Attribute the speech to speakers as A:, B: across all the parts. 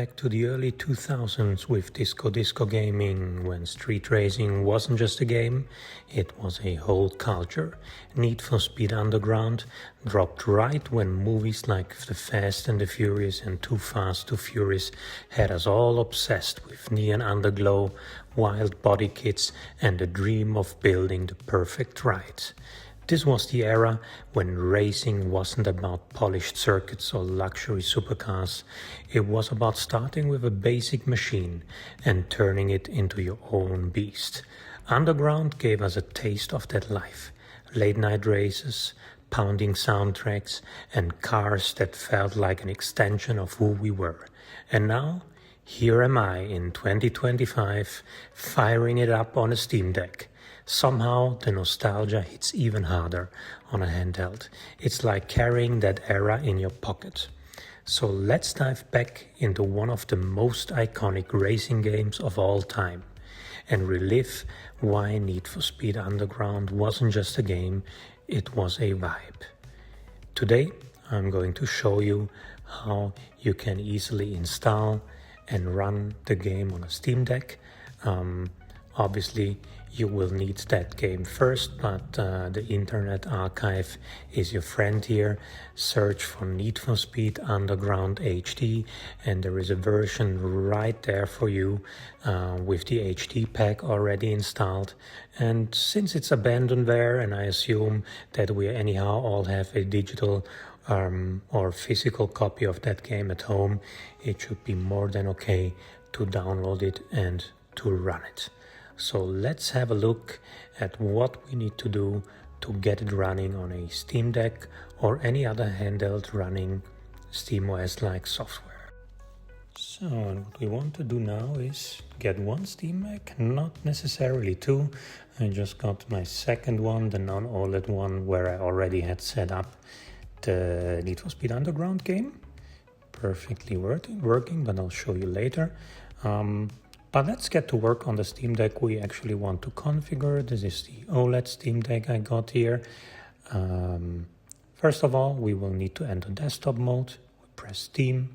A: back to the early 2000s with disco gaming, when street racing wasn't just a game, it was a whole culture. Need for Speed Underground dropped right when movies like The Fast and the Furious and Too Fast, Too Furious had us all obsessed with neon underglow, wild body kits and the dream of building the perfect ride. This was the era when racing wasn't about polished circuits or luxury supercars. It was about starting with a basic machine and turning it into your own beast. Underground gave us a taste of that life. Late night races, pounding soundtracks, and cars that felt like an extension of who we were. And now, here am I in 2025, firing it up on a Steam Deck. Somehow the nostalgia hits even harder on a handheld. It's like carrying that era in your pocket. So let's dive back into one of the most iconic racing games of all time and relive why Need for Speed Underground wasn't just a game, it was a vibe. Today I'm going to show you how you can easily install and run the game on a Steam Deck. Obviously, you will need that game first, but the Internet Archive is your friend here. Search for Need for Speed Underground HD, and there is a version right there for you with the HD pack already installed. And since it's abandonware, and I assume that we anyhow all have a digital or physical copy of that game at home, it should be more than okay to download it and to run it. So let's have a look at what we need to do to get it running on a Steam Deck or any other handheld running SteamOS-like software. So what we want to do now is get one Steam Deck, not necessarily two. I just got my second one, the non-OLED one, where I already had set up the Need for Speed Underground game. Perfectly working, but I'll show you later. But let's get to work on the Steam Deck we actually want to configure. This is the OLED Steam Deck I got here. First of all, we will need to enter desktop mode. We press Steam,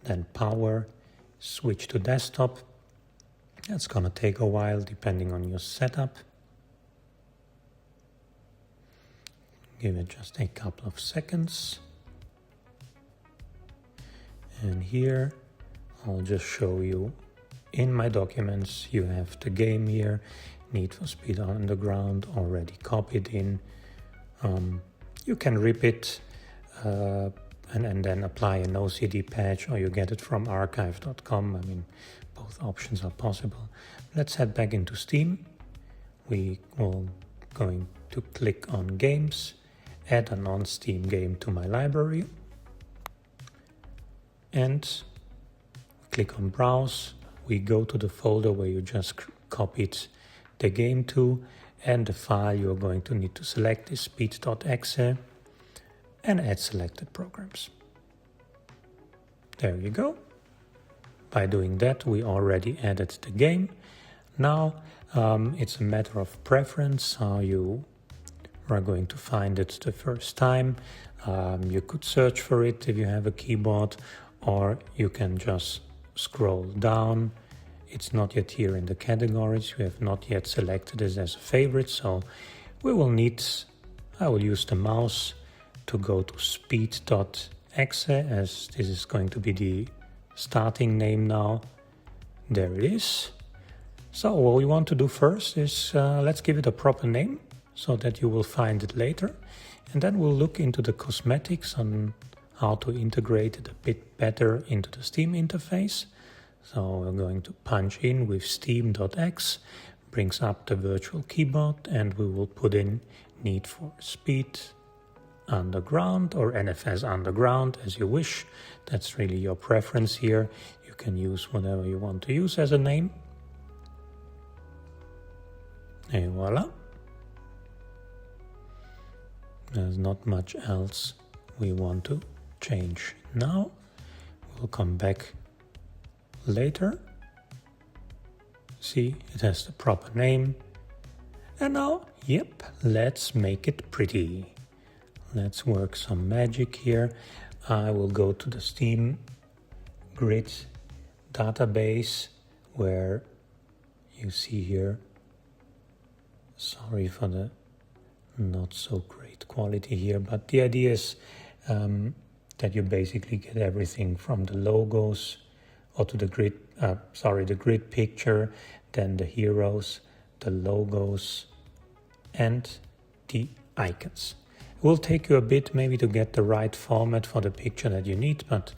A: then power, switch to desktop. That's gonna take a while depending on your setup. Give it just a couple of seconds. And here, I'll just show you. In my documents, you have the game here, Need for Speed Underground, already copied in. You can rip it and then apply a no-CD patch, or you get it from archive.com. I mean, both options are possible. Let's head back into Steam. We will going to click on Games, add a non-Steam game to my library, and click on Browse. We go to the folder where you just copied the game to, and the file you're going to need to select is speed.exe, and add selected programs. There you go. By doing that, we already added the game. Now it's a matter of preference how you are going to find it the first time. You could search for it if you have a keyboard, or you can just scroll down. It's not yet here in the categories. We have not yet selected it as a favorite, so I will use the mouse to go to speed.exe, as this is going to be the starting name now. There it is. So what we want to do first is let's give it a proper name so that you will find it later, and then we'll look into the cosmetics on how to integrate it a bit better into the Steam interface. So we're going to punch in with steam.x, brings up the virtual keyboard, and we will put in Need for Speed Underground or NFS Underground, as you wish. That's really your preference here. You can use whatever you want to use as a name. Et voila. There's not much else we want to change now. We'll come back later. See, it has the proper name. And now, yep, let's make it pretty. Let's work some magic here. I will go to the Steam grid database where you see here, sorry for the not so great quality here, but the idea is that you basically get everything from the logos or to the grid, the grid picture, then the heroes, the logos, and the icons. It will take you a bit maybe to get the right format for the picture that you need, but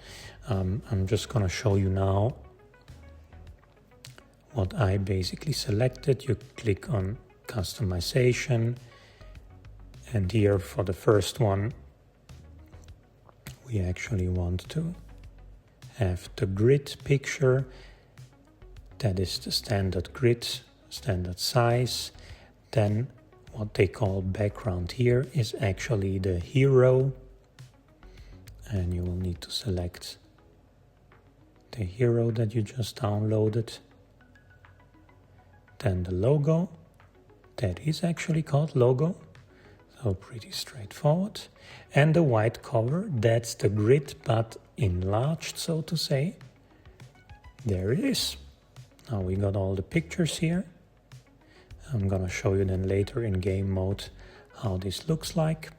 A: I'm just gonna show you now what I basically selected. You click on customization, and here for the first one, we actually want to have the grid picture. That is the standard grid, standard size. Then what they call background here is actually the hero. And you will need to select the hero that you just downloaded. Then the logo, that is actually called logo. So pretty straightforward. And the white cover, that's the grid, but enlarged, so to say. There it is. Now we got all the pictures here. I'm gonna show you then later in game mode how this looks like.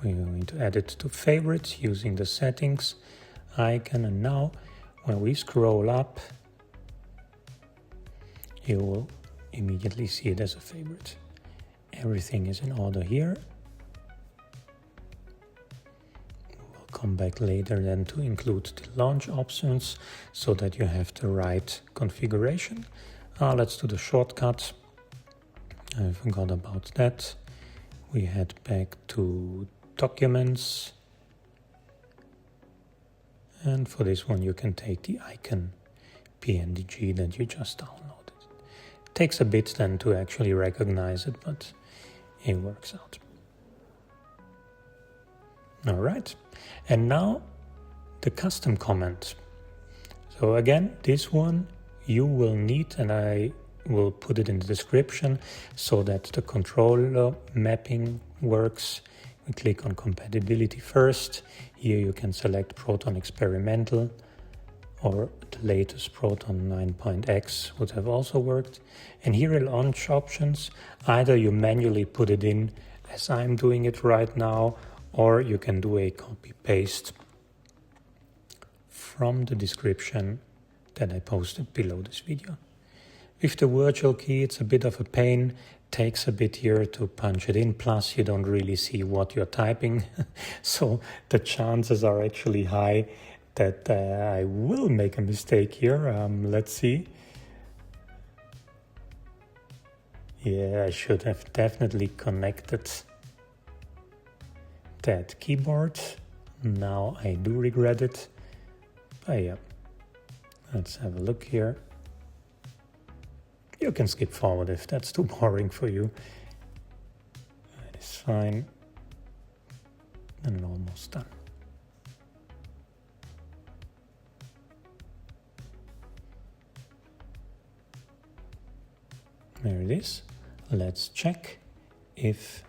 A: We're going to add it to favorites using the settings icon, and now when we scroll up, you will immediately see it as a favorite. Everything is in order here. We'll come back later then to include the launch options so that you have the right configuration. Let's do the shortcut. I forgot about that. We head back to Documents. And for this one you can take the icon PNG that you just downloaded. It takes a bit then to actually recognize it, but it works out. All right, and now the custom comment. So again, this one you will need, and I will put it in the description so that the controller mapping works. We click on compatibility first. Here you can select Proton Experimental, or the latest Proton 9.x would have also worked. And here in launch options, either you manually put it in as I'm doing it right now, or you can do a copy paste from the description that I posted below this video. With the virtual key, it's a bit of a pain. Takes a bit here to punch it in, plus you don't really see what you're typing. So the chances are actually high that I will make a mistake here. Let's see. Yeah, I should have definitely connected that keyboard. Now I do regret it. But yeah, let's have a look here. You can skip forward if that's too boring for you. That is fine. And almost done. There it is. Let's check if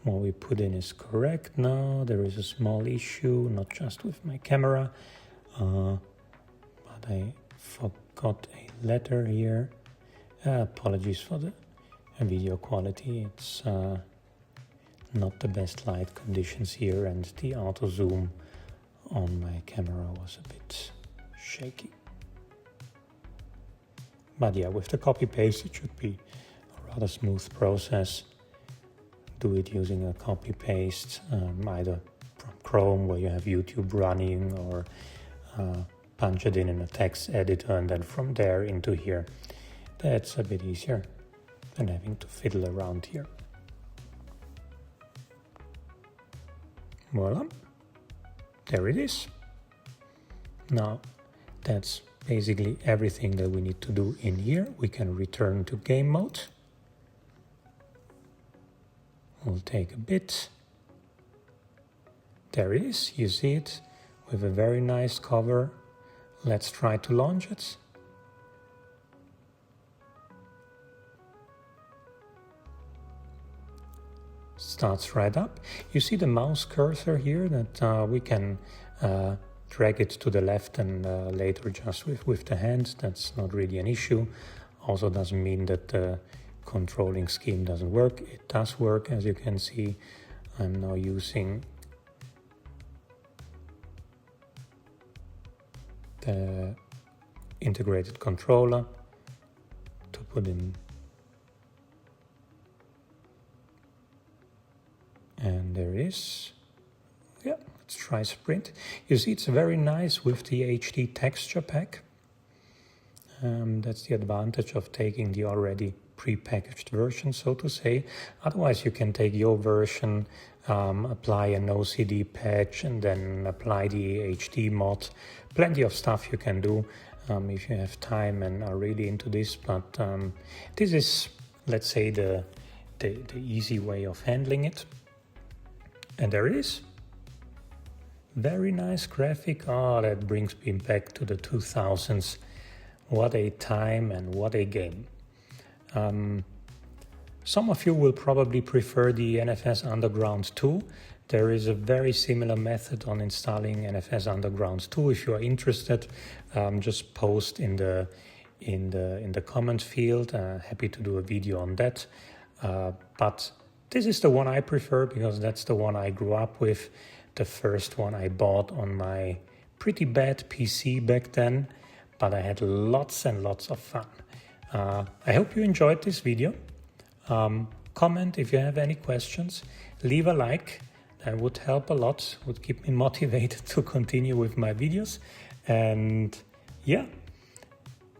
A: what we put in is correct. No, there is a small issue, not just with my camera, but I forgot a letter here. Apologies for the video quality. It's not the best light conditions here, and the auto zoom on my camera was a bit shaky. But yeah, with the copy paste it should be a rather smooth process. Do it using a copy paste, either from Chrome where you have YouTube running, or punch it in a text editor and then from there into here. That's a bit easier than having to fiddle around here. Voila, there it is. Now that's basically everything that we need to do in here. We can return to game mode. We'll take a bit. There it is, you see it, with a very nice cover. Let's try to launch it. Starts right up. You see the mouse cursor here that we can drag it to the left and later adjust with the hand. That's not really an issue. Also doesn't mean that the controlling scheme doesn't work. It does work, as you can see. I'm now using the integrated controller to put in, and there it is. Yeah, let's try sprint. You see it's very nice with the HD texture pack. That's the advantage of taking the already pre-packaged version, so to say. Otherwise you can take your version, apply an OCD patch and then apply the HD mod. Plenty of stuff you can do if you have time and are really into this, but this is, let's say, the easy way of handling it. And there it is. Very nice graphic. Oh, that brings me back to the 2000s. What a time and what a game. Some of you will probably prefer the NFS Underground 2. There is a very similar method on installing NFS Underground 2. If you are interested, just post in the comment field. Happy to do a video on that. But this is the one I prefer because that's the one I grew up with. The first one I bought on my pretty bad PC back then, but I had lots and lots of fun. I hope you enjoyed this video. Comment if you have any questions. Leave a like. That would help a lot, would keep me motivated to continue with my videos. And yeah,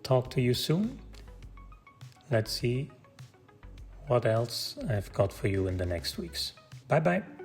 A: talk to you soon. Let's see what else I've got for you in the next weeks. Bye bye.